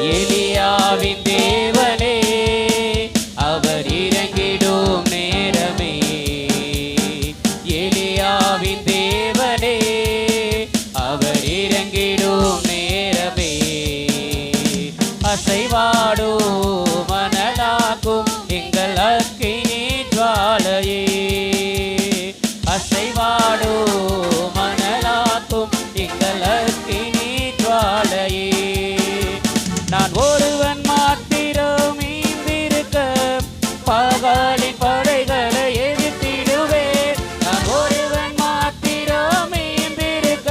எலியாவின் தேவனே அவர் இறங்கிடும் நேரமே. எலியாவின் தேவனே அவர் இறங்கிடும் நேரமே. அசைவாடும் மணலாக்கும் எங்கள் அக்கினி ஜுவாலையே. அசைவாடும் மணலாக்கும் எங்கள் அக்கினி ஜுவாலையே. நான் ஒருவன் மாத்திரம் மீந்திருக்க பகாலின் படைகளை எதிர்த்திடுவேன். நான் ஒருவன் மாத்திரம் மீந்திருக்க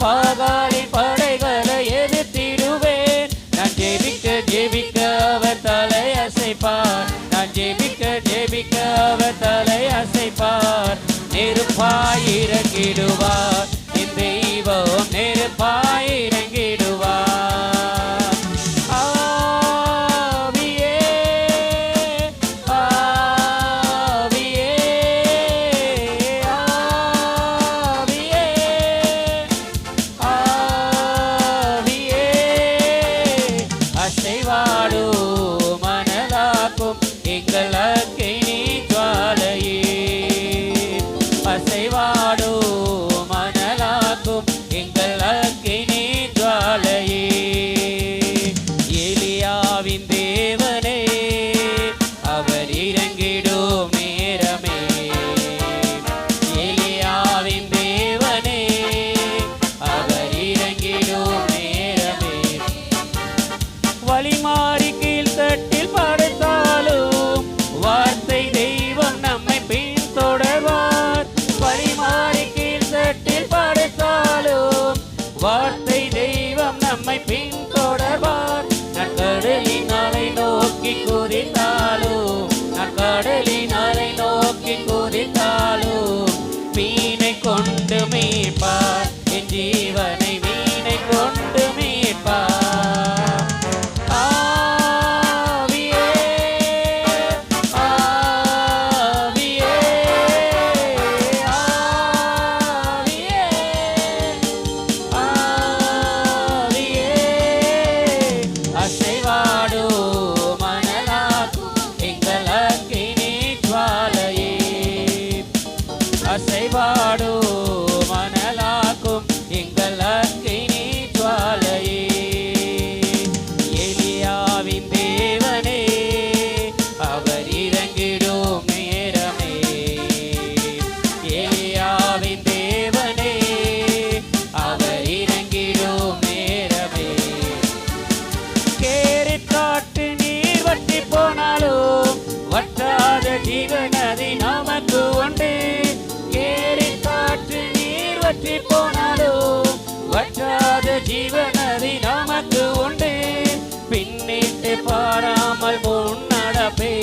பகாலின் படைகளை எதிர்த்திடுவேன். நான் ஜெபிக்க ஜெபிக்க அவர் தலை அசைப்பார். நான் ஜெபிக்க ஜெபிக்க அவர் தலை அசைப்பார். நெருப்பாய் இறங்கிடுவார் என் தெய்வம், நெருப்பாய் இறங்கிடுவார். ஆவியே ஆவியே ஆவியே ஆவியே. அசைவாடும் மணலாக்கும் எங்கள் அக்கினி ஜுவாலையே. அசைவாடும் மணலாக்கும் எங்கள் அக்கினி ஜுவாலையே. எலியாவின் தேவனே அவர் இறங்கிடும் நேரமே. எலியாவின் தேவனே அவர் இறங்கிடும் நேரமே. வழிமாறி கீழ்த்தட்டில் படைத்தாலும் வார்த்தை தெய்வம் நம்மை பின்தொடர்வார். வழிமாறி கீழ்த்தட்டில் படைத்தாலும் வார்த்தை தெய்வம் நம்மை பின்தொடர்வார். நற்கடலின் அலை நோக்கி குதித்தாலும், நற்கடலின் அலை நோக்கி குதித்தாலும் மீனை கொண்டு மீட்பார். என் ஜீவனை மீனை கொண்டு மீட்பார். ஆவியே ஆவியே ஆவியே ஆவியே. அசைவாடும் மணலாக்கும் எங்கள் அக்கினி ஜுவாலையே. அசைவாடும் மணலாக்கும் எங்கள் அக்கினி ஜுவாலையே. எலியாவின் தேவனே அவர் இறங்கிடும் நேரமே. எலியாவின் தேவனே அவர் இறங்கிடும் நேரமே. கேரித் காட்டு நீர் வற்றி போனாலும் வற்றாத ஜீவநதி நமக்கு உண்டு. கேரித் காற்று நீர் வற்றி போனாலும் வற்றாத ஜீவநதி நமக்கு உண்டு. பின்னிட்டு பாராமல் முன்னடப்பே,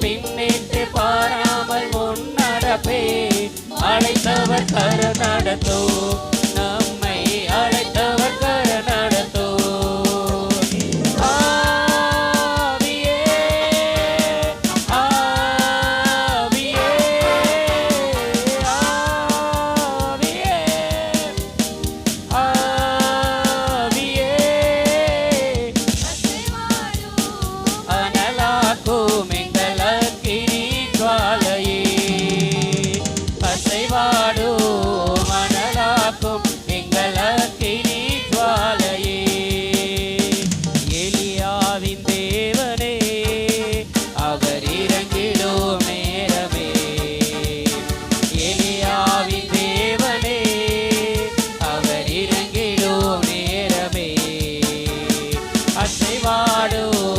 பின்னிட்டு பாராமல் முன்னடப்பே. அழைத்தவர் கர நடத்தோ, நம்மை அழைத்தவர் கர நடத்தோ. ஆவியே ஆவியே ஆவியே ஆவியே. அனலாக்கும் எங்கள் அக்கினி ஜுவாலையே. அசைவாடும் அனலாக்கும் எங்கள் அக்கினி ஜுவாலையே. எலியாவின் தேவனே அவர் இறங்கிடும் நேரமே. எலியாவின் தேவனே அவர் இறங்கிடும் நேரமே. அசைவாடும்